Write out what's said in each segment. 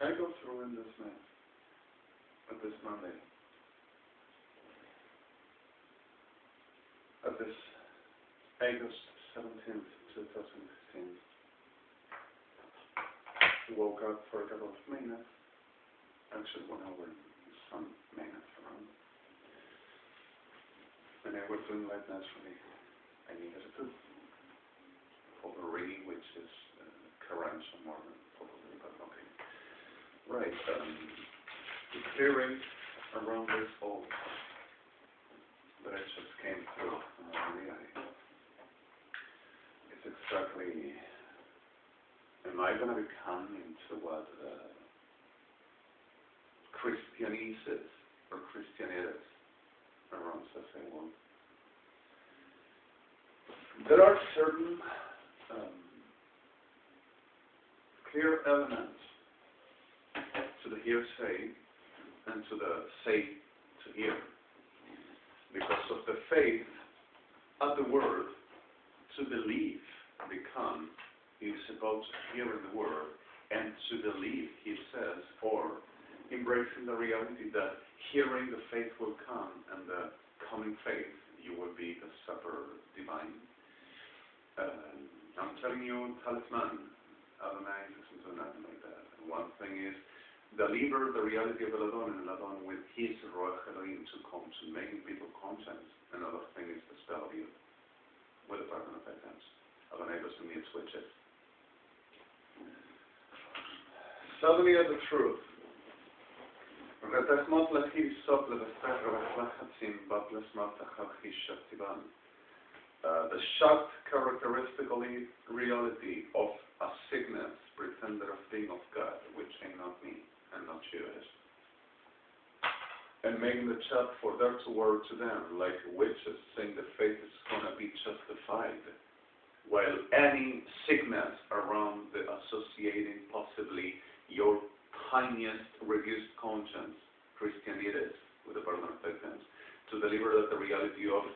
I go through in this Mass, at this Monday, at this August 17th, 2015, I woke up for a couple of minutes, actually 1 hour and some minutes around, and I was doing light Mass for me. I needed it too. Probably, which is current more than probably, but okay. Right, the clearing around this hole that I just came through, it's exactly, am I going to become into what Christianices or Christianeres around Sassay world? There are certain clear elements to the hearsay and to the say to hear. Because of the faith of the word, to believe become, is about hearing the word, and to believe, he says, or embracing the reality that hearing the faith will come, and the coming faith, you will be the supper divine. I'm telling you, talisman, Adonai isn't doing nothing like that. And one thing is, deliver the reality of Eladon and Eladon with his Ruach Elohim to come to making people conscious. Another thing is the spell of you, with the pardon of items. Adonai doesn't need switches. Suddenly of the truth. The shocked characteristical reality of a sickness, pretender of being of God, which ain't not me and not Jewish. And making the chat for their to word to them, like witches, saying the faith is going to be justified, while any sickness around the associating possibly your tiniest reduced conscience, Christianities, with the pardon of victims, to deliver that the reality of,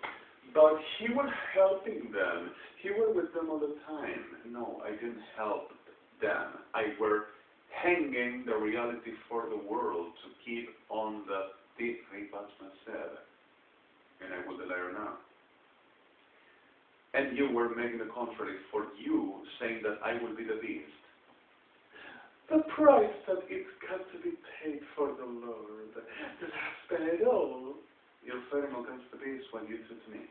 but he was helping them. He was with them all the time. No, I didn't help them. I were hanging the reality for the world to keep on the deep said. And I will deliver now. And you were making the contrary for you, saying that I will be the beast. The price that it's got to be paid for the Lord, that has paid it all. You're fighting against the beast when you do to me.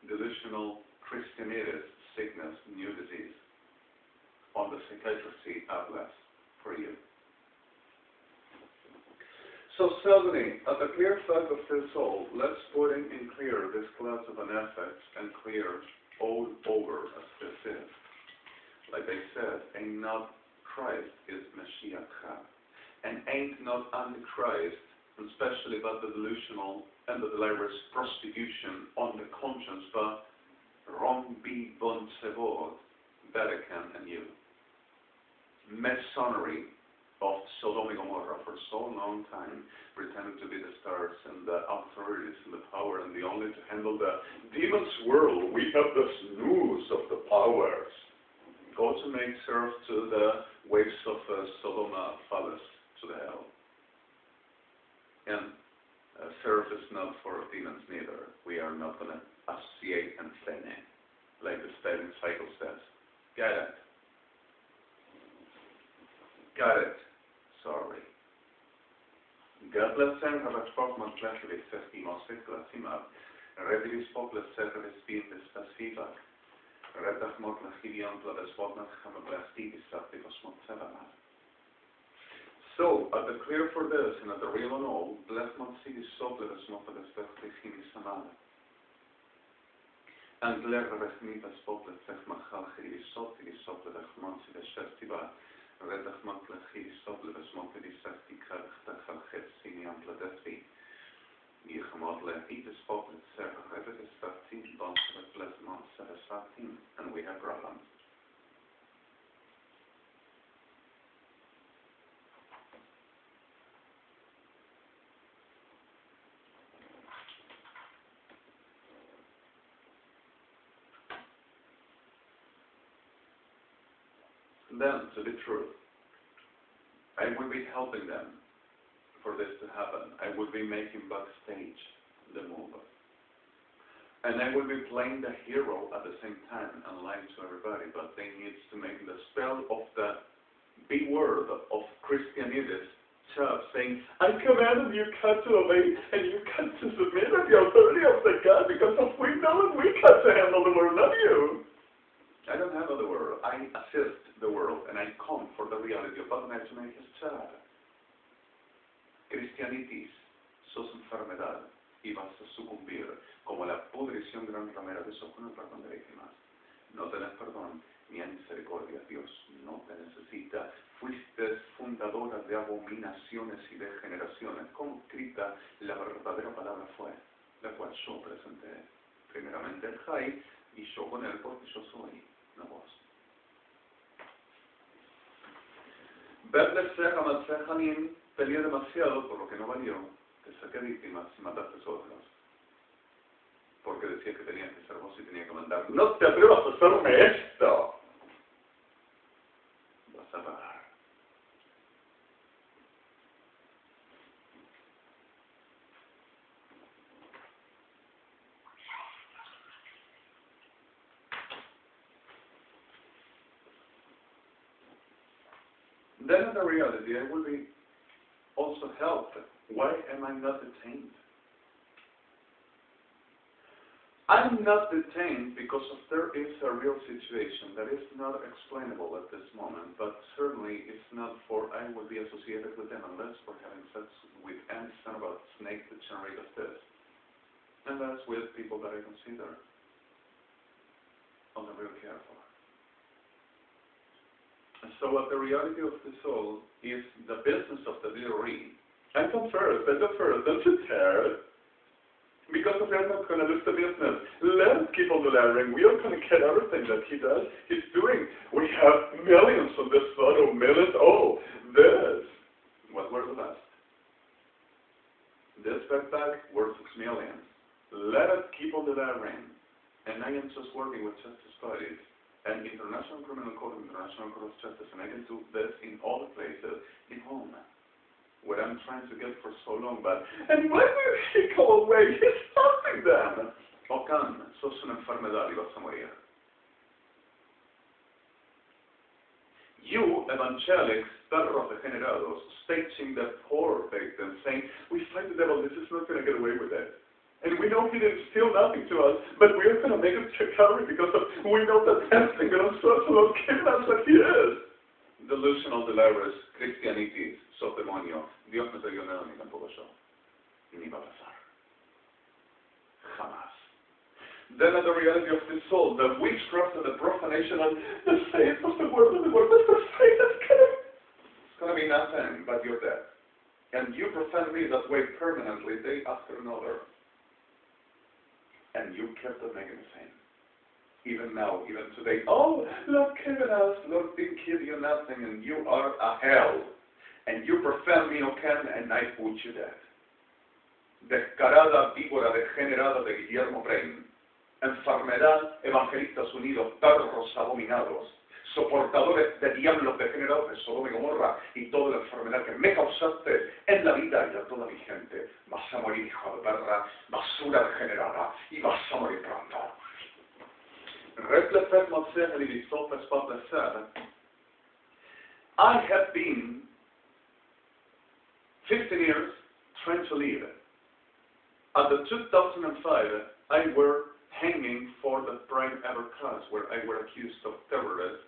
Delusional Christianitis, sickness, new disease. On the psychiatry, atlas for you. So suddenly, at the clear fact of this all, let's put in clear this class of an effects and clear all over as this is. Like I said, ain't not Christ is Mashiach, and ain't not Antichrist, especially about the delusional and the delirious prostitution on the conscience, but wrong be bon sevod, Vatican and you. Masonry of Sodom and Gomorrah for so long time, pretending to be the stars and the authorities and the power and the only to handle the demon's world. We have the snooze of the powers. Go to make serve to the waves of Sodom palace to the hell. And serve is not for demons neither. We are not going to associate and say name, like the statement cycle says. Got it. Got it. Sorry. God bless them, have a 12-month pleasure with 50 Mosek, Glasimab, Redivis Poplar, Service Beam, the Spasiva, Redach Motla, Hivion, Bladeswodna, Hamablasti, Disactivos Motsevana. So, at the clear for this, and at the real and all, bless Monsidi Sople, the Smopa, the Spechini Samana. And Gler, Resnitas Pople, Sechmachal, Hirisoti, Sople, the Monsi, the Shestiva, Redach Motla, Hirisople, the Smopa, the Sestika, the Halhet, Sinian, Bladesvi, Yechmodle, Hitis Pople, Sarah, Rebetis, Satin, Bon, bless Monsi, the Satin, and we have Brahman. Then, to be true, I will be helping them for this to happen. I will be making backstage the move. And I will be playing the hero at the same time and lying to everybody, but they need to make the spell of the B word of Christianides saying, I commanded you cut to obey, and you cut to submit to the authority of the God, because of we know and we cut to handle the world, not you. I don't handle the world. I assist the world, and I come for the reality of what I to make his child. Christianitis, sos enfermedad, y vas a sucumbir como la pudrición gran ramera de sos con el perdón de víctimas. No tenés perdón ni hay misericordia. Dios no te necesita. Fuiste fundadora de abominaciones y de generaciones. Como escrita la verdadera palabra fue, la cual yo presenté. Primeramente el Jai, y yo con él porque yo soy, no vos. Verle Seja Matsejanin, peleé demasiado por lo que no valió. Te saqué víctimas y mataste otros. Porque decía que tenías que ser vos y tenía que mandar. No te atrevas a hacerme esto. Vas a pagar. Then in the reality, I will be also helped. Why am I not detained? I'm not detained because there is a real situation that is not explainable at this moment, but certainly it's not for I will be associated with them unless for having sex with any son of a snake that generated this. And that's with people that I consider on the real careful. And so what the reality of the soul is the business of the delivery. I come first, I go first, don't you dare. Because if we're not going to lose the business, let us keep on delivering. We are going to get everything that he does. He's doing. We have millions on this photo, millions. Oh, this. What were the best? This backpack worth 6 million. Let us keep on delivering. And I am just working with justice bodies and International Criminal Court, International Court of Justice, and I can do this in all the places in home. What I'm trying to get for so long, but and why did he go away? He's stopping them. Ocan, sos una enfermedad y vas a morir. You evangelics, perros degenerados, staging the poor victims, saying, we fight the devil, this is not going to get away with it. And we know he didn't steal nothing to us, but we're going to make it to Calvary because we know that everything going to start to locate us that he is. Delusional delirious Christianities, sos demonio. Dios no te dio nada ni tampoco yo. Ni va a pasar. Jamás. Then at the reality of the soul, the witchcraft and the profanation and the faith of the world and the world of the faith, it's going to be nothing but your death. And you profane me that way permanently, day after another. And you kept on making the same. Even now, even today, oh, Lord given us, Lord didn't give you nothing, and you are a hell. And you profane me, Ocan, and I put you dead. Descarada víbora degenerada de Guillermo PREIN. Enfermedad, evangelistas unidos, perros abominados, soportadores de diablos degenerados de Sodoma y Gomorra, y toda la enfermedad que me causaste en la vida y a toda mi gente. Vas a morir, hijo de perra, basura degenerada, y vas a morir pronto. I have been 15 years trying to live. At the 2005, I were hanging for the prime ever cause where I were accused of terrorist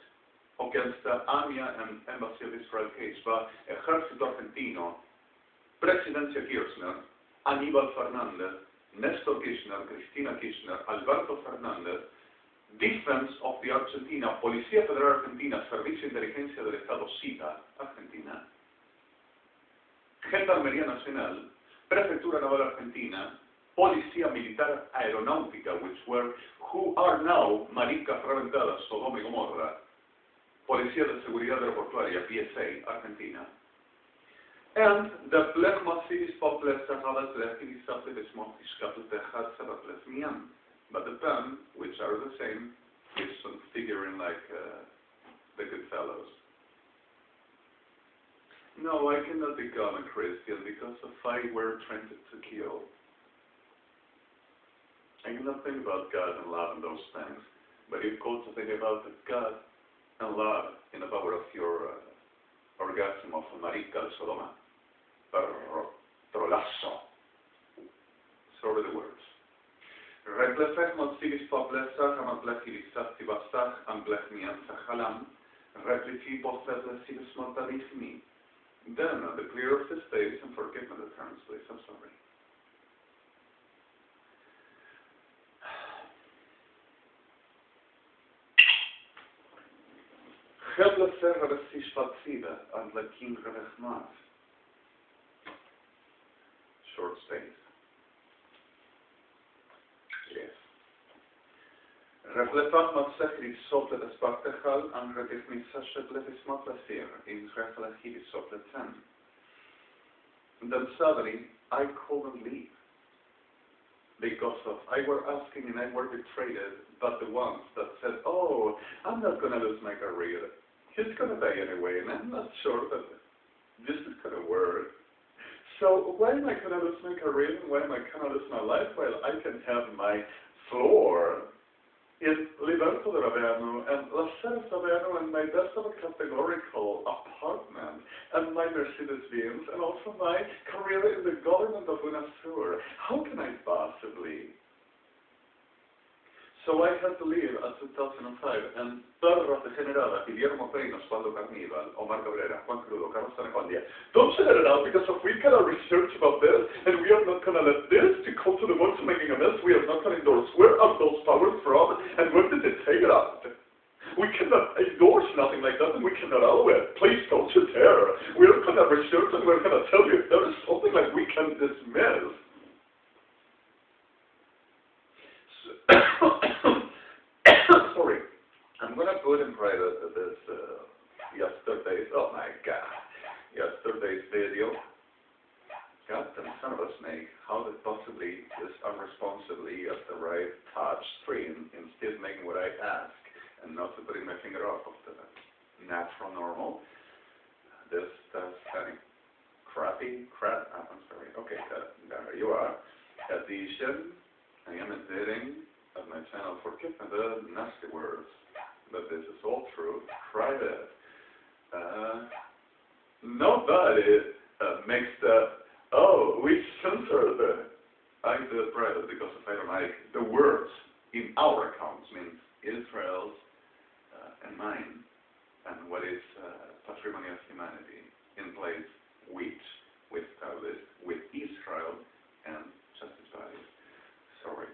against the AMIA and Embassy of Israel case by Ejército Argentino, Presidencia Kirchner, Aníbal Fernández, Néstor Kirchner, Cristina Kirchner, Alberto Fernández, Defense of the Argentina, Policía Federal Argentina, Servicio de Inteligencia del Estado SITA, Argentina, Gendarmería Nacional, Prefectura Naval Argentina, Policía Militar Aeronáutica, who are now maricas reventadas, Sodoma y Gomorra, Policía de Seguridad Aeroportuaria, PSA, Argentina. And the Black Cities Populous Sahadas Activities des Montischapel de Hatsabatles. But the term, which are the same, is figuring like the good fellows. No, I cannot become a Christian because if I were trained to kill, I cannot think about God and love and those things. But you've got to think about God and love in the power of your orgasm of marital Sodoma. Trolasso. So are the words. Replefech motsivis poplesach, amatlechivis sastivasach, amblechmian sachalam, replifi poslesivis mortalifmi. Then, the clear of the space and forgive me the terms, please. I'm sorry. Replefech resis fatsiva, amblechim revechmas. Short space. Yes. Reflefach matsechli sople des partechal, and redifmi sasheblevis matlesir, in reflechivis sople ten. Then suddenly, I couldn't leave. Because of, I were asking and I were betrayed, but the ones that said, oh, I'm not going to lose my career. He's going to die anyway, and I'm not sure that this is going to work. So why am I going to lose my career and why am I going to lose my life? Well, I can have my floor in Liberto de Troviano and La Sede Troviano and my best of a categorical apartment and my Mercedes-Benz and also my career in the government of Buenos Aires. How can I possibly? So I had to leave at 2005 and PERRA degenerada, Guillermo PREIN, Osvaldo Carnival, Omar Cabrera, Juan Crudo, CARNIVAL'S-ANACONDIA. Don't say that out because if we cannot research about this and we are not going to let this to come to the voice of making a mess, we are not going to endorse. Where are those powers from and where did they take it out? We cannot endorse nothing like that and we cannot allow it. Please don't you dare. We are going to research and we are going to tell you if there is something like we can dismiss. Sorry, I'm going to put in private this yesterday's, oh my God, yesterday's video. God, the son of a snake, how did possibly this unresponsibly at the right touch screen instead making what I ask and not to putting my finger off of the natural normal. This any crappy crap, I'm sorry, okay, there you are. Addition, I am editing of my channel, forgive me the nasty words, but this is all true, private. Nobody makes the, oh, we censored I do it private because if I don't like the words in our accounts, means Israel's and mine, and what is patrimony of humanity in place which we established with Israel and justice bodies. Sorry.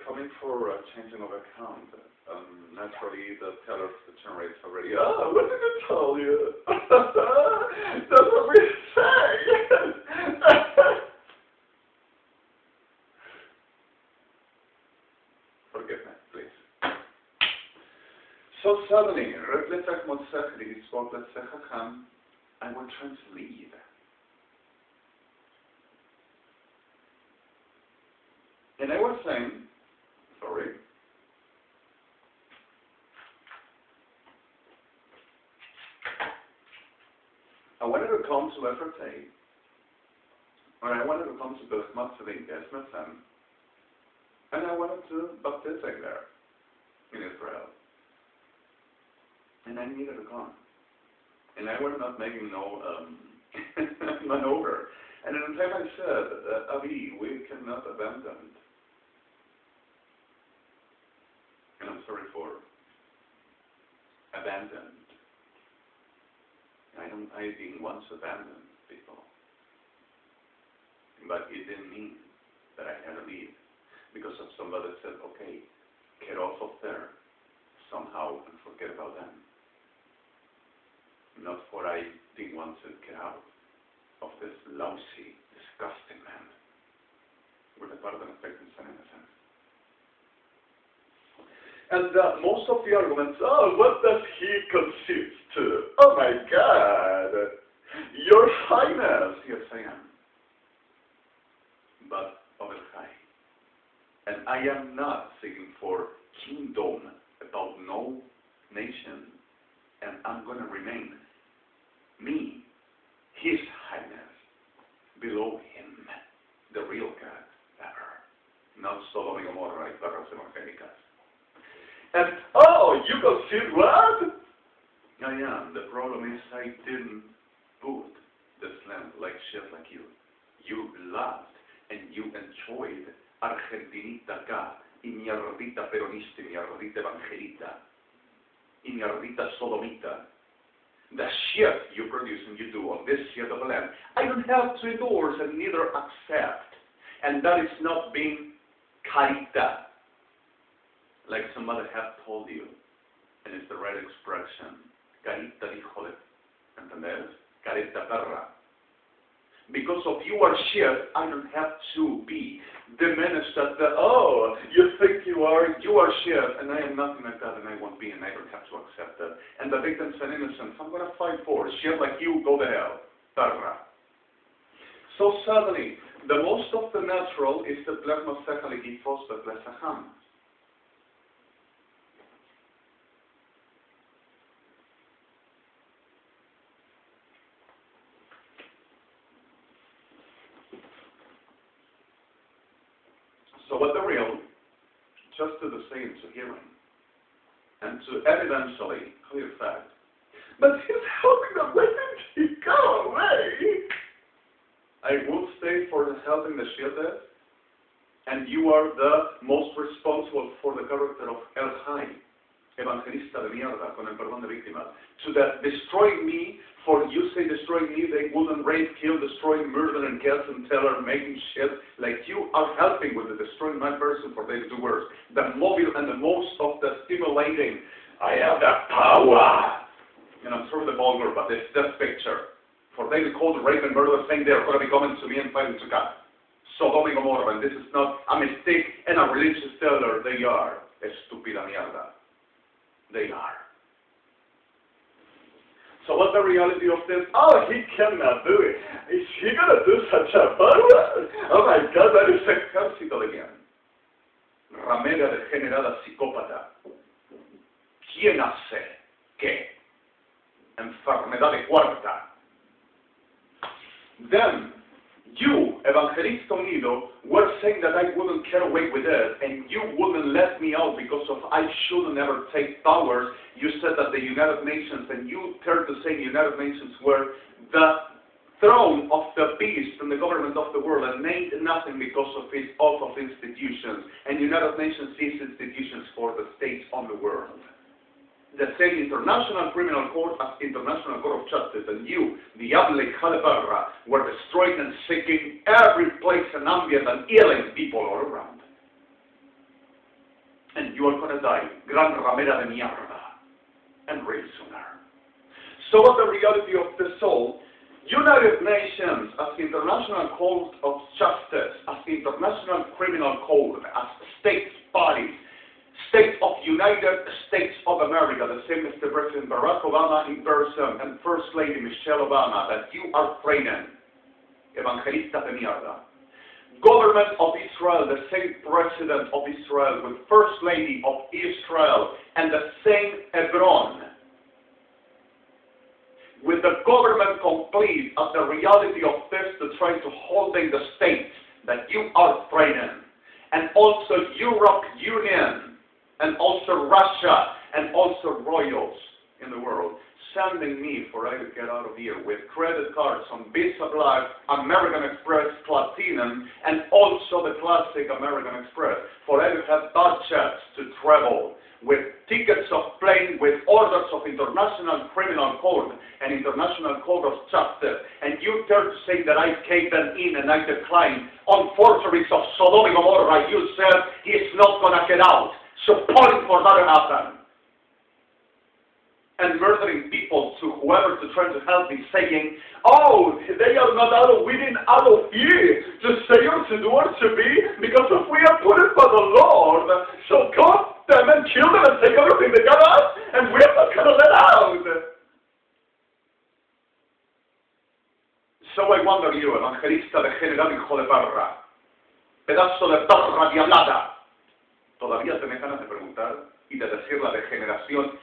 Coming for changing of account, naturally the teller generates already, oh, what did it tell you? That's what we say! Forgive me, please. So suddenly, I will translate. And I was saying, sorry, I wanted to come to FRT, or I wanted to come to the EVANGELICS, and I wanted to baptize there in Israel. And I needed to come. And I was not making no maneuver. And in the time I said, Avi, we cannot abandon. And I'm sorry for abandoned. I didn't once abandon people. But it didn't mean that I had to leave. Because if somebody said, okay, get off of there somehow and forget about them. Not for I didn't want to get out of this lousy, disgusting man with a part of an affecting son in a sense. And most of the arguments, oh, what does he consist to? Oh my God, Your Highness, yes I am, but of el high. And I am not seeking for kingdom about no nation, and I'm going to remain me His Highness, below him, the real God, PERRA, not Sodom and Gomorrah, PERRA's Evangelicas. And, oh, you consider what? I am. The problem is I didn't put this land like shit like you. You loved and you enjoyed Argentinita acá, y mierdita peronista, y mierdita evangelita, y mierdita sodomita. The shit you produce and you do on this shit of a land, I don't have to endorse and neither accept. And that is not being carita, like somebody have told you, and it's the right expression. Carita, híjole, ¿entendés? Carita perra. Because of your shit, I don't have to be diminished at the, oh, you think you are shit, and I am nothing like that, and I won't be, and I don't have to accept that. And the victims and innocents, I'm going to fight for. Shit like you, go to hell. Perra. So suddenly, the most of the natural is the plasma-cephalic phosphate-lesaham. So what the real, just to the same, to hearing, and to evidentially clear fact. But he's helping them, let him go away. I will stay for helping the shielded, and you are the most responsible for the character of El Jai, evangelista de mierda, con el perdón de víctimas, to that destroying me, for you say destroying me, they wouldn't rape, kill, destroy, murder, and kill, and teller, making shit, like you are helping with the destroying my person for they to do worse. The mobile and the most of the stimulating, I have that power. And I'm sort of the vulgar, but it's that picture. For they to call the rape and murder saying they're going to be coming to me and fighting to God. Sodom and Gomorrah, and this is not a mistake and a religious teller, they are. Estúpida mierda. They are. So what's the reality of this? Oh, he cannot do it. Is he going to do such a power? Oh my God, that is ejército de quién? Ramera degenerada psicópata. ¿Quién hace qué? Enfermedad de cuarta. Then, you, Evangelista Unido, were saying that I wouldn't get away with it, and you wouldn't let me out because of I shouldn't ever take powers. You said that the United Nations, and you turned to say United Nations were the throne of the beast and the government of the world, and named nothing because of its oath of institutions. And United Nations sees institutions for the states on the world. The same International Criminal Court as International Court of Justice, and you, Diable Calibarra, were destroying and seeking every place and ambient and healing people all around. And you are going to die, gran ramera de mierda, and real sooner. So what the reality of the soul, United Nations as the International Court of Justice, as the International Criminal Code, as state bodies, States of United States of America, the same Mr. President Barack Obama in person and First Lady Michelle Obama, that you are training, evangelista de mierda. Government of Israel, the same President of Israel with First Lady of Israel and the same Hebron. With the government complete as the reality of this to try to holding the states that you are training. And also Europe Union. And also Russia, and also royals in the world, sending me for I to get out of here with credit cards on Visa Black, American Express, Platinum, and also the classic American Express, for I to have budgets to travel, with tickets of plane, with orders of International Criminal Court and International Court of Justice, and you dare to say that I caved in and I declined on forgeries of Sodom and Gomorrah. You said he's not going to get out. Supporting for that to happen. And murdering people to whoever to try to help me, saying, oh, they are not out of, we didn't out of here to say or to do or to be, because if we are put it by the Lord, so God them and kill them and take everything they got us, and we're not going to let out. So I wonder you, evangelista degenerado hijo de perra, pedazo de perra diablada. Todavía tenés ganas de preguntar y de decir la degeneración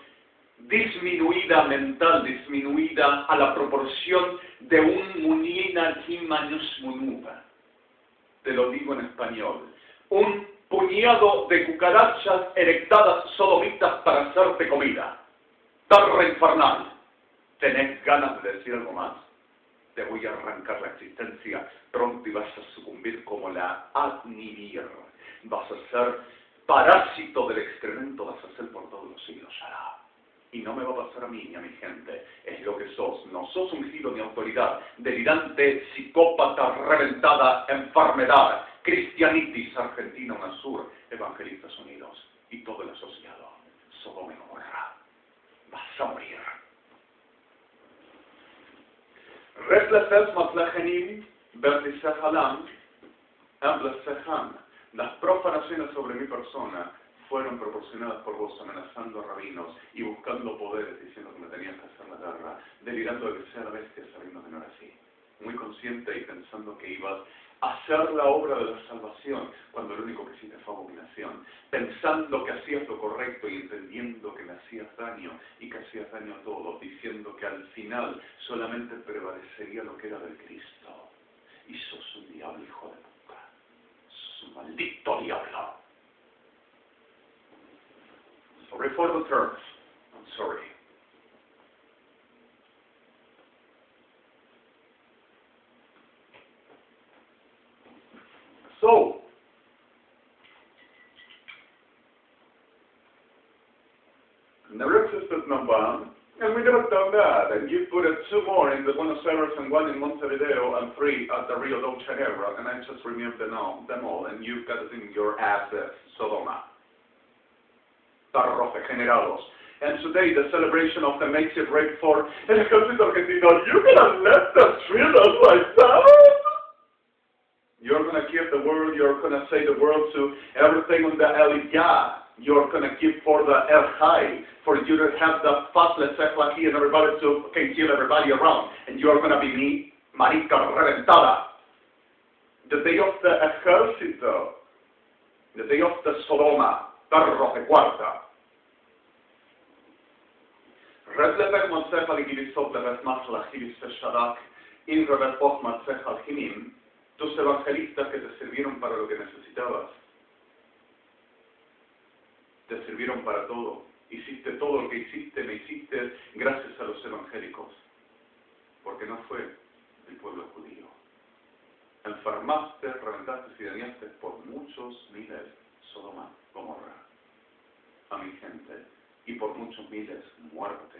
disminuida mental, disminuida a la proporción de un munina kimanus munuba. Te lo digo en español. Un puñado de cucarachas erectadas sodomitas para hacerte comida. Tarra infernal. ¿Tenés ganas de decir algo más? Te voy a arrancar la existencia pronto y vas a sucumbir como la adnivir. Vas a ser parásito del excremento, vas a ser por todos los siglos. Shalá. Y no me va a pasar a mí ni a mi gente. Es lo que sos. No sos ungido ni autoridad. Delirante, psicópata, reventada, enfermedad. Cristianitis, Argentina, UNASUR, Evangelistas Unidos. Y todo el asociado. Sodom y Gomorra. Vas a morir. Refleses matlajenim, vertisehalam, emblesehan. Las profanaciones sobre mi persona fueron proporcionadas por vos, amenazando a rabinos y buscando poderes, diciendo que me tenías que hacer la guerra, delirando de que sea la bestia, sabiendo que no era así. Muy consciente y pensando que ibas a hacer la obra de la salvación, cuando lo único que hiciste fue abominación. Pensando que hacías lo correcto y entendiendo que me hacías daño y que hacías daño a todos, diciendo que al final solamente prevalecería lo que era del Cristo. Y sos un diablo, hijo de puta. Sos un maldito diablo. Sorry for the terms. I'm sorry. So, never existed no bomb, and we never done that. And you put 2 more in the Buenos Aires and 1 in Montevideo and 3 at the Rio de Janeiro, and I just removed them all, and you've got it in your assets, Sodoma. Tarros degenerados. And today, the celebration of the massive rape for El Ejército Argentino. You're gonna let them treat us like that? You're gonna give the word, you're gonna say the word to everything on the Aliyah. You're gonna give for the El High, for you to have the fatless SEHLÁ and everybody can kill everybody around. And you're gonna be me, marica reventada. The day of the Ejército, the day of the Sodoma. Tarros de cuarta. Redlepek Matzechal y Gibisot Lebet Machla Gibis Feshadak, Inrebet Bok Matzechal Himim, tus evangelistas que te sirvieron para lo que necesitabas, te sirvieron para todo. Hiciste todo lo que hiciste, me hiciste gracias a los evangélicos, porque no fue el pueblo judío. Enfermaste, reventaste y dañaste por muchos miles Sodoma, Gomorra, a mi gente, y por muchos miles muerte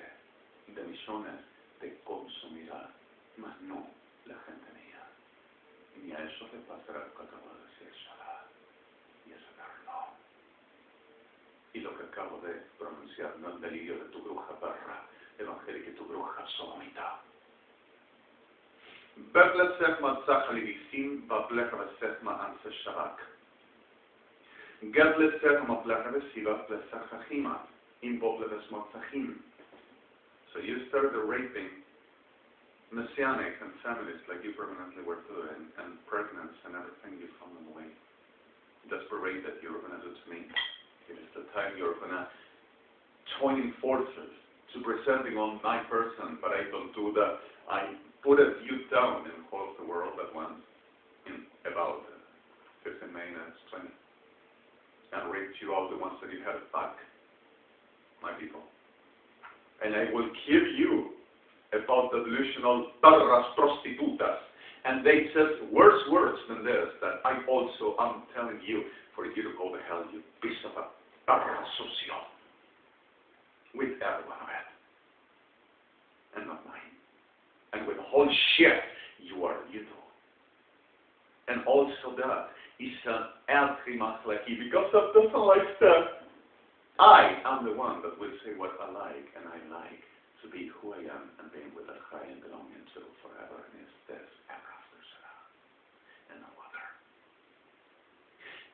de millones te consumirá, mas no la gente mía. Ni a ellos les pasará lo que acabo de decir, Shalá, y es eterno. Y lo que acabo de pronunciar, no el delirio de tu bruja perra, evangélica y tu bruja sodomita. Betlesech matzach alivisim, bablech besechma anse shabak. Gedlesech mablech besiva blesech hachima, in bobleves matzachim. So you started raping messianic and feminists like you permanently were doing, and pregnant and everything you found them away. Desperate that you were going to do to me. It is the time you're going to join forces to presenting on my person, but I don't do that. I put you down and close the world at once in about 15 minutes, 20, and raped you all the ones that you had back, my people. And I will kill you about the delusional perras prostitutas. And they said worse words than this, that I also am telling you for you to go to hell, you piece of a perra sucio. With every one of it. And not mine. And with the whole shit you are little. And also that is an anti-mass like you, because that doesn't like stuff. I am the one that will say what I like, and I like to be who I am and being with the high and belonging to forever, and it's this ever after Sarah, and no other.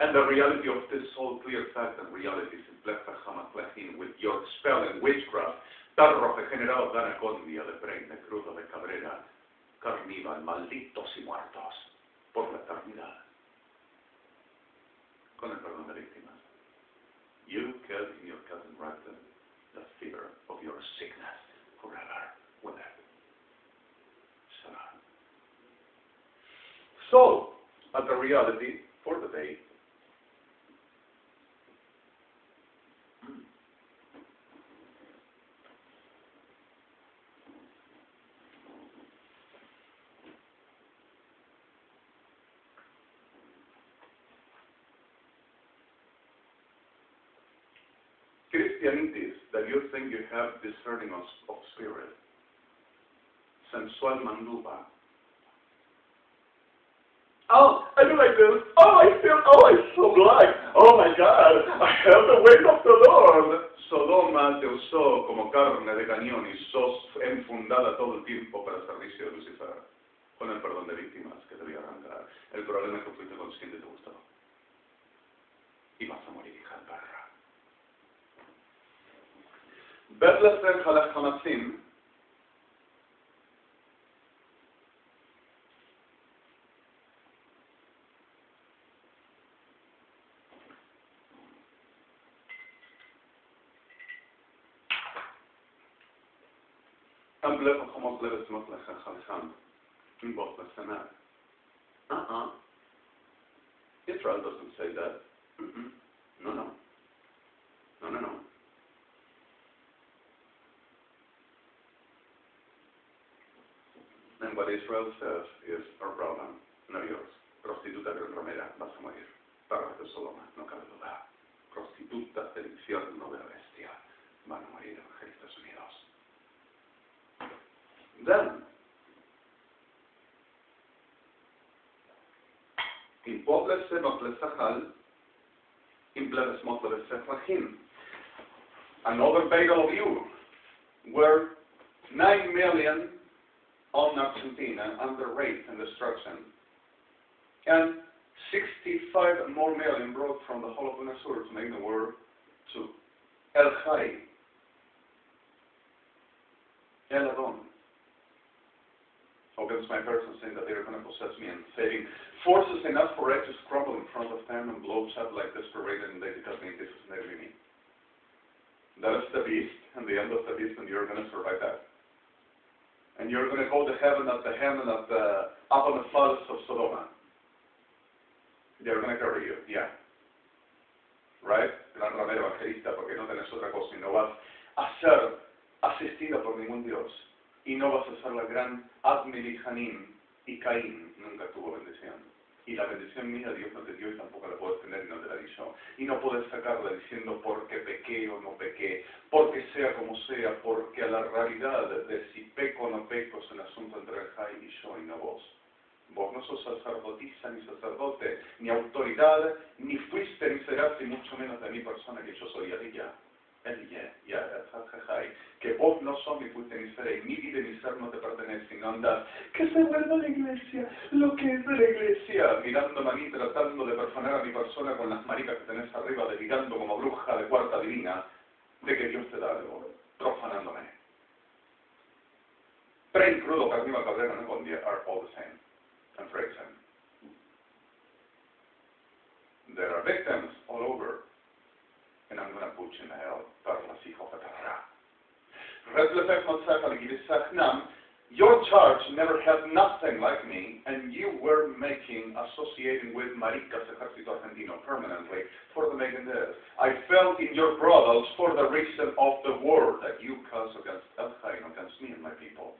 And the reality of this whole clear fact and reality is with your spell and witchcraft, tarros degenerados de anacondia, de PREIN, de crudo, de cabrera, carníval, malditos y muertos, por la eternidad. Con el perdón de víctimas. You killed in your cousin Ragden the fear of your reality for the day. Christianities that you think you have discerning of spirit. Sensual manduba. Oh, I do like this. Oh, I feel, I'm so blind. Oh my God, I have the weight of the Lord. Sodoma te usó como carne de cañón y sos enfundada todo el tiempo para el servicio de Lucifer. Con el perdón de víctimas que te voy a arrancar. El problema es que fuiste consciente y te gustó. Y vas a morir, hija de perra. בית לסר חלק חמצים אמבלך חמוס לבס מותלך חלכם עם בוט לסנא Israel doesn't say that. No. And what Israel says is our problem, no yours. Prostituta de Romera, vas a morir. Perras de Sodoma, no cabe duda. Prostitutas del infierno de la bestia, van a morir Evangélicos Unidos. Then, in Pobles Sebatlesachal, in Blevesmot Levesechlachim, another battle of you, where 9 million on Argentina under rape and destruction, and 65 more million brought from the whole of Buenos Aires to make the war to El Jai, El Adon, against my person saying that they are going to possess me and saving forces enough for it to crumble in front of them and blow up like desperate and they because me this is never me. That is the beast and the end of the beast and you're going to survive that. And you're going to go to heaven at the up on the falls of Sodoma. They're going to carry you, yeah. Right? Gran ramera evangelista, porque no tenés otra cosa y no vas a ser asistida por ningún Dios. Y no vas a ser la gran Admeli Hanim y Caín nunca tuvo bendición. Y la bendición mía Dios no te dio y tampoco la puedes tener y no te la di yo. Y no puedes sacarla diciendo porque pequé o no pequé, porque sea como sea, porque a la realidad de si peco o no peco es un asunto entre el Jai y yo y no vos. Vos no sos sacerdotisa ni sacerdote, ni autoridad, ni fuiste ni serás, y mucho menos de mi persona que yo soy Elías. Que vos no sos ni fuiste ni seré, y mi vida ni ser no te pertenece, y no andas, que se vuelva la iglesia, lo que es de la iglesia, mirándome a mí, tratando de perforar a mi persona con las maricas que tenés arriba, delirando como bruja de cuarta divina, de que Dios te da algo, profanándome. PREIN, crudo, carnival, cabrera, anacondia are all the same, and brazen. There are victims all over. And I'm going to put you in hell. Your church never had nothing like me, and you were associating with Maricas Ejército Argentino permanently for the making this. I felt in your brothels for the reason of the war that you cause against El Jain, against me and my people.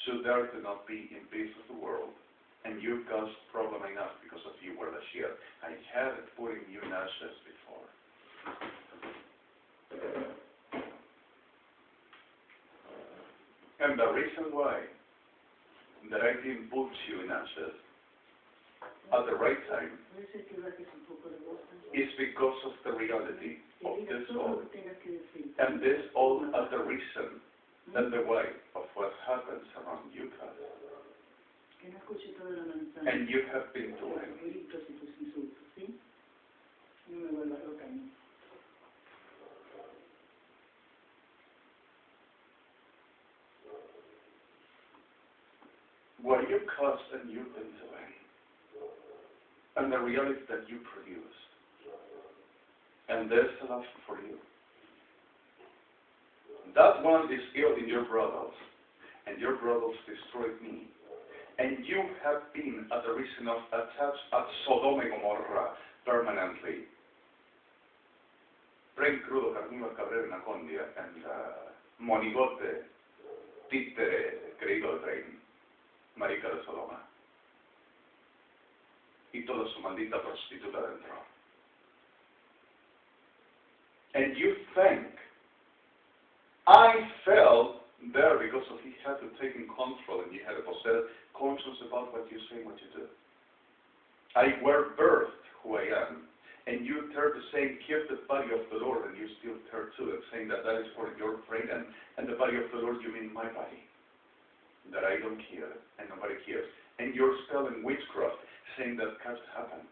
So there to not be in peace with the world. And you caused problem enough because of you were the shield. I had it putting you in ashes before. And the reason why that I didn't put you in ashes at the right time is because of the reality of this all. And this all is the reason and the way of what happens around you guys. And you have been doing. What you caused and you've been doing, and the reality that you produced, and there's enough for you. That one is ill in your brothers, and your brothers destroyed me. and you have been at the reason of attached at Sodom and Gomorrah permanently. PREIN, crudo, carníval, cabrera, anacondia, and monigote, títere, creído de PREIN, marica de Sodoma. Y toda su maldita prostituta dentro. And you think, I fell there because of he had to take in control and you had a possessed conscience about what you say and what you do. I were birthed who I am, and you turn to say, give the body of the Lord, and you still turn to it, saying that that is for your freedom, and the body of the Lord, you mean my body, that I don't kill, and nobody kills. And you're spelling witchcraft, saying that can't happen.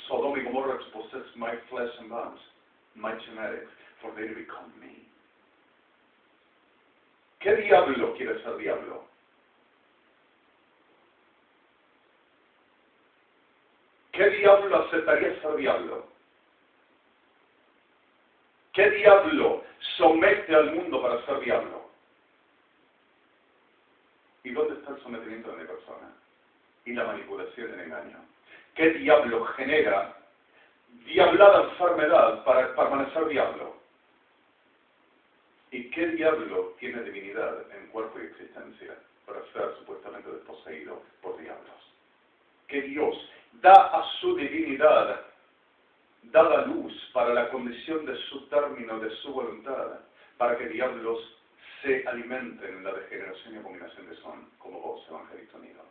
Sodom and Gomorrah possess my flesh and bones, my genetics, for they to become me. ¿Qué diablo quiere ser diablo? ¿Qué diablo aceptaría ser diablo? ¿Qué diablo somete al mundo para ser diablo? ¿Y dónde está el sometimiento de mi persona? Y la manipulación y el engaño. ¿Qué diablo genera diablada enfermedad para permanecer diablo? ¿Y qué diablo tiene divinidad en cuerpo y existencia para ser supuestamente desposeído por diablos? ¿Qué Dios da a su divinidad, da la luz para la condición de su término, de su voluntad, para que diablos se alimenten en la degeneración y abominación que son, como vos, evangelista unido?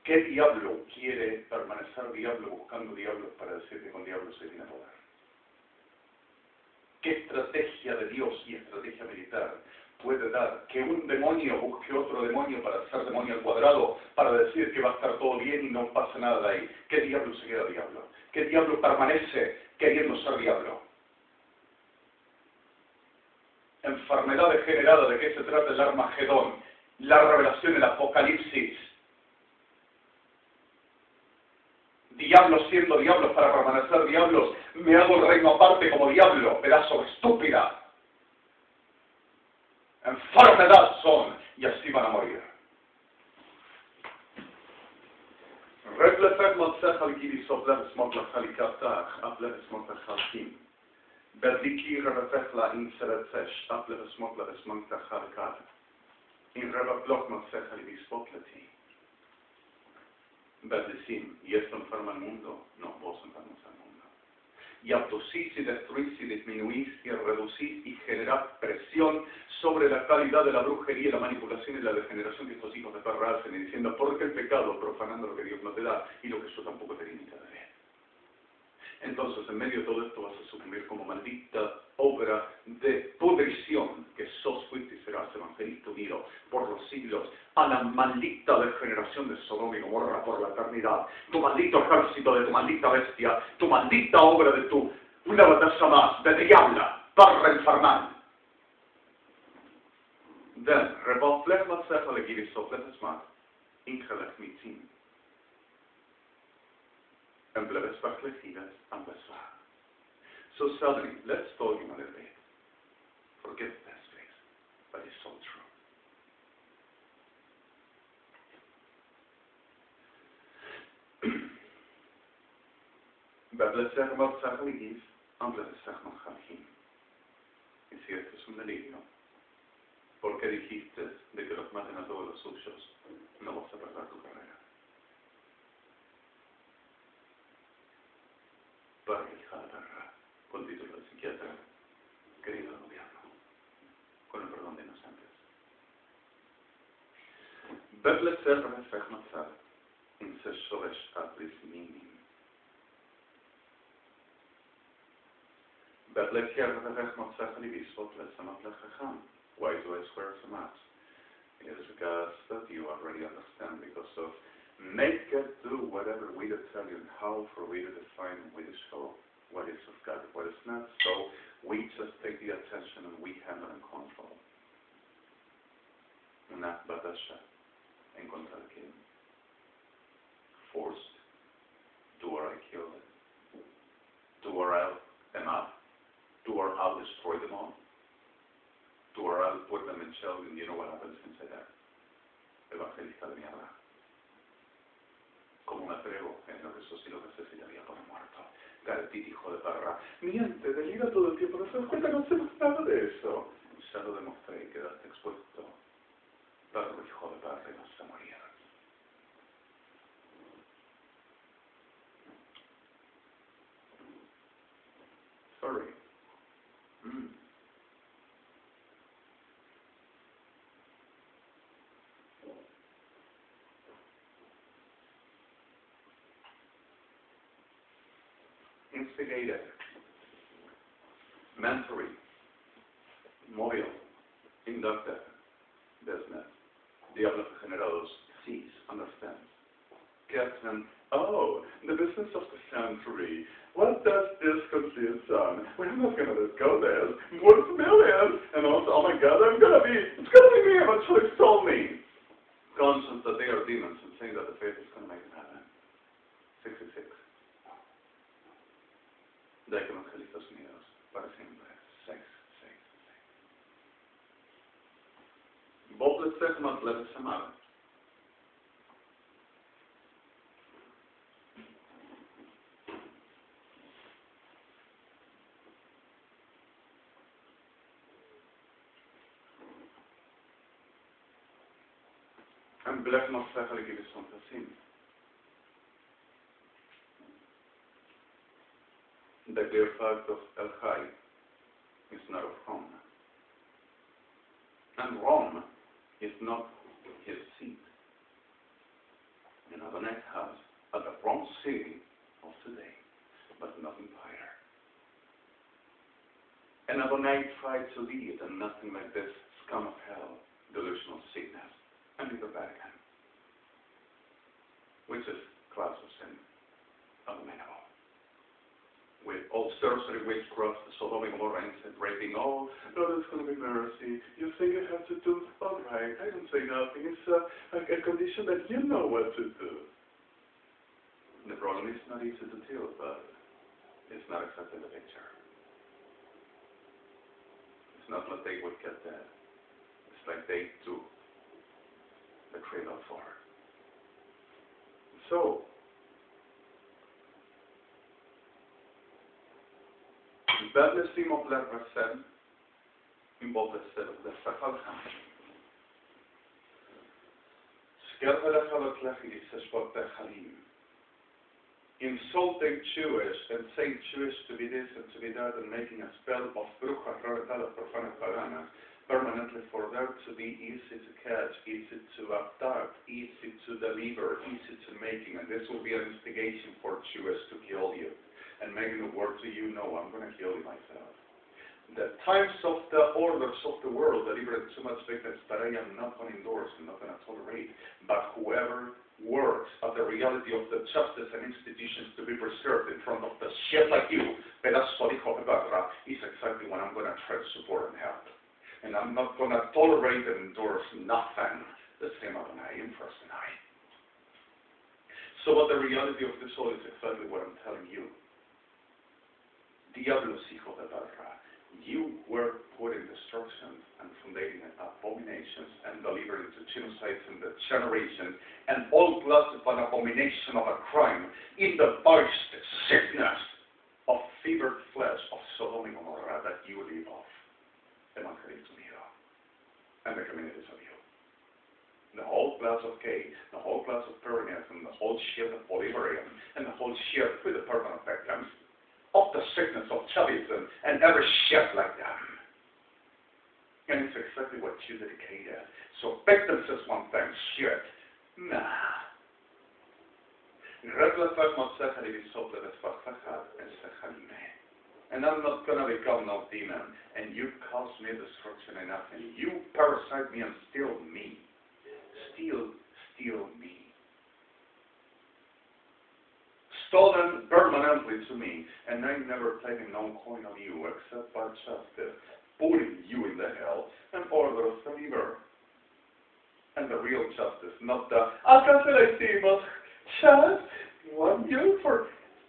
¿Qué diablo quiere permanecer diablo buscando diablos para decir que con diablos se tiene poder? ¿Qué estrategia de Dios y estrategia militar puede dar que un demonio busque otro demonio para ser demonio al cuadrado, para decir que va a estar todo bien y no pasa nada de ahí? ¿Qué diablo se queda diablo? ¿Qué diablo permanece queriendo ser diablo? Enfermedad degenerada, ¿de qué se trata el Armagedón? La revelación del Apocalipsis. Diablos siendo diablos para permanecer diablos, me hago el reino aparte como diablo, pedazo de estúpida. Enfermedad son, y así van a morir. Reflefek motzechal girisov levesmot lachaliktach, aplevesmot lachalkim. Bedliki revefech la inseretzesh, aplevesmot levesmot lachalkat. In reveblok motzechal ibispot leti. Bendecim, y esto enferma al mundo, no, vos enfermas al mundo. Y abducís y destruís y disminuís y reducís y generás presión sobre la calidad de la brujería, la manipulación y la degeneración que estos hijos de PERRA hacen, y diciendo, ¿por qué el pecado? Profanando lo que Dios no te da y lo que yo tampoco te limita de ver. Entonces, en medio de todo esto vas a sucumbir como maldita obra de pudrición que sos, fuiste y serás, evangelista unido, por los siglos, a la maldita degeneración de Sodoma y Gomorra por la eternidad. Tu maldito ejército de tu maldita bestia, tu maldita obra de tu, una batalla más, de diabla, para enfermar. Then, reboflech matzech alegirisov letesmat, inchelech mitzim. So suddenly, let's talk him a little bit. Forget the best face, but it's so true. Bableser Matzachligis, Ambleser Machalhim. Y si esto es un delirio, ¿por qué dijiste de que los maten a todos los suyos? No vas a perder tu carrera. Para hija de perra, con título de psiquiatra, querido gobierno, con el perdón de inocentes. Bableser Refech Matzach, in Seshoresh Atris Minim. Bableser Refech Matzach Libisvot Lesamat Lechacham. Why do I swear so much? It is because that you already understand, because of make it do whatever we tell you and how for we to define with show what is of God, what is not. So we just take the attention and we handle and control. Una batalla en contra de quién? Forced. Do or I kill them? Do or I'll them up? Do or I'll destroy them all? in shell, and you know what happens inside there. Evangelista de mierda. Como me atrevo en lo que eso sí lo que se daría por muerto. Gartito, hijo de perra. Miente, delira todo el tiempo. No se das cuenta, no hacemos nada de eso. Ya lo demostré y quedaste expuesto. Perro, hijo de perra, y vas a morir. Sorry. Instigated, mentoring, móvil, inductive, business, diablos degenerados, sees, understands, gets and, oh, the business of the century. What does this consist on? We're not going to go there. What's millions? And also, oh my God, it's going to be me eventually stole me. Conscious that they are demons and saying that the faith is going to make it happen. 66. De Evangelistas Unidos, para siempre. 6, 6, 6. Bob Segment level Samara. And Black Masahari gives something sim. The clear fact of El High is not of Rome. And Rome is not his seat. And Adonai has at the Rome city of today, but not empire. And Adonai tried to lead and nothing like this scum of hell, delusional sickness, and the Vatican, which is class of sin, abominable. With all sorcery, witchcraft, Sodom and Gomorrah, raping, oh, no, there's going to be mercy. You think I have to do? All right, I don't say nothing. It's a condition that you know what to do. And the problem is not easy to deal, but it's not exactly the picture. It's not like they would get that. It's like they do the trade-off for. So, Badnessim of Lervasem involved the Safalham. Insulting Jewish and saying Jewish to be this and to be that and making a spell of Brucha Raretada Profana Pagana permanently for there to be easy to catch, easy to abduct, easy to deliver, easy to making, and this will be an instigation for Jewish to kill you. And making the word to you, no, I'm going to kill you myself. The times of the orders of the world delivered too much victims that I am not going to endorse, I'm not going to tolerate. But whoever works at the reality of the justice and institutions to be preserved in front of the shit like you, pedazo de hijo de perra, is exactly what I'm going to try to support and help. And I'm not going to tolerate and endorse nothing the same Adonai in first and I. So what the reality of the soul is exactly what I'm telling you. Diablos, hijo de perra, you were put in destruction and fundating abominations and delivering to genocides in the generation and all class of an abomination of a crime in the burst sickness of fevered flesh of Sodom and Gomorrah that you live off. Evangelistas Unidos and the communities of you. The whole class of gay, the whole class of Peruanism, the whole shit of Bolivarian, and the whole shit with the permanent victims of the sickness of Chavism and every shit like that. And it's exactly what you dedicated. So victims is one thing, shit, nah. And I'm not going to become no demon, and you cause me destruction and nothing. You parasite me and steal me. Steal me. Stolen permanently to me, and I never taken no coin of you except by justice, putting you in the hell and order of deliver. And the real justice, not the acá se la hicimos, just want you for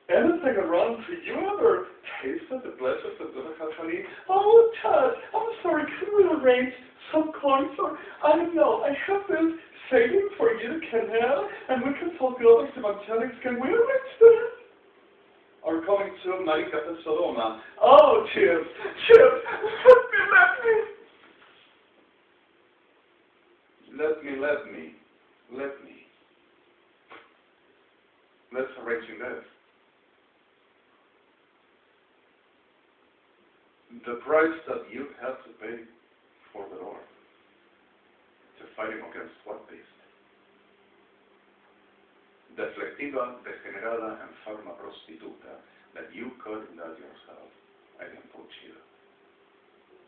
anything around to you ever tasted the pleasures of the Hashani. Oh, Chad, I'm sorry, can we arrange some coins, or I don't know, I have this saving for you, canal, and we can talk the other evangelics, can we arrange that? Or coming to Marica de Sodoma. Oh, Chips, let me. Let's arrange this. The price that you have to pay for the Lord to fight him against what beast? Deflectiva, degenerada, enferma, prostituta, that you couldn't do yourself. I didn't put you.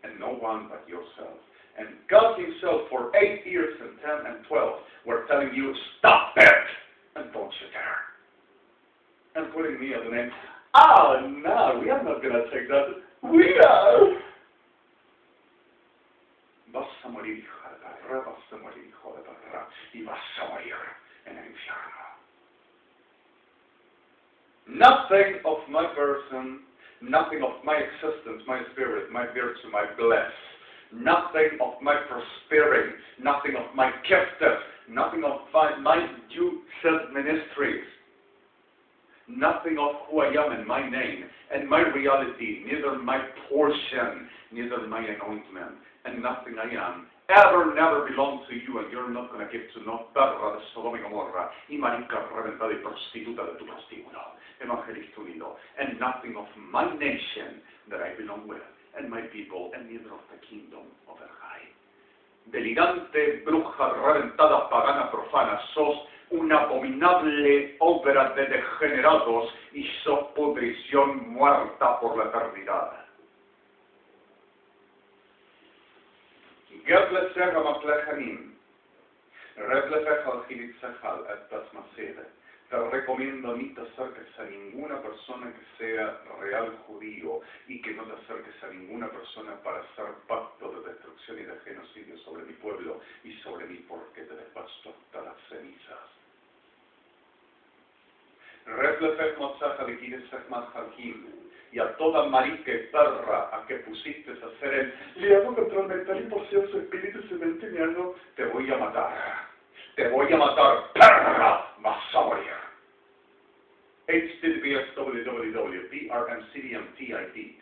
And no one but yourself. And God himself for 8 years and 10 and 12 were telling you, stop it! And don't you dare. And putting me as the name, oh no, we are not going to take that. We are. Vas a morir, hija de perra, vas a morir, hijo de perra, y vas a morir en el infierno. Nothing of my person, nothing of my existence, my spirit, my virtue, my bliss, nothing of my prospering, nothing of my gifted, nothing of my due self ministries, nothing of who I am and my name and my reality, neither my portion, neither my anointment, and nothing I am never belong to you, and you're not going to give to no perra de Sodoma y Gomorra, y marica reventada y prostituta de tu prostíbulo, evangelista unido, and nothing of my nation that I belong with, and my people, and neither of the kingdom of the high. Delirante, bruja, reventada, pagana, profana, sos una abominable obra de degenerados y sos pudrición muerta por la eternidad. גב לסך המפלחנים, red lefeja al gilitzajal, estas macedas. Te recomiendo ni te acerques a ninguna persona que sea real judío y que no te acerques a ninguna persona para hacer pacto de destrucción y de genocidio sobre mi pueblo y sobre mí, porque te despacho hasta las cenizas. Red lefej motzaj al gilitzaj mazjalkim, y a toda marica y perra a que pusiste a hacer el liado control mental y poseo su espíritu y su mente liano, te voy a matar, perra, vas a morir. HTTPS www.PRMCDMTID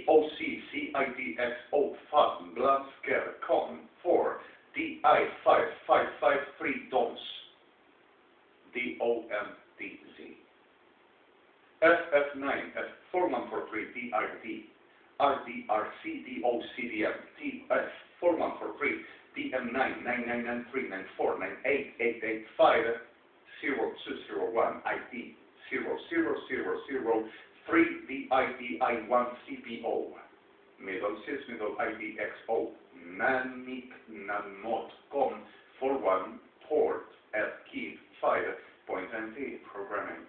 COCCIDXO FUN BLANCO 4 DI5553 DOMS DOMDZ FF9 F4143 DRD RDRCDOCDM TF 4143 DM9 999394988885 0201 ID 00003 DIDI1 CPO middle middle IDXO Nanik Nanmot.com 41 port at key 5.NT programming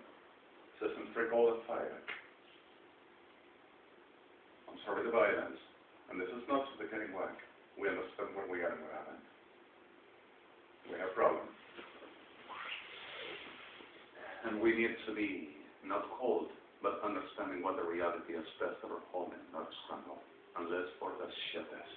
system trickle at 5. I'm sorry the violence, and this is not the getting whack. We understand where we are and what happened. We have problems. And we need to be not cold, but understanding what the reality is best of our home and not struggle, unless for the shit is.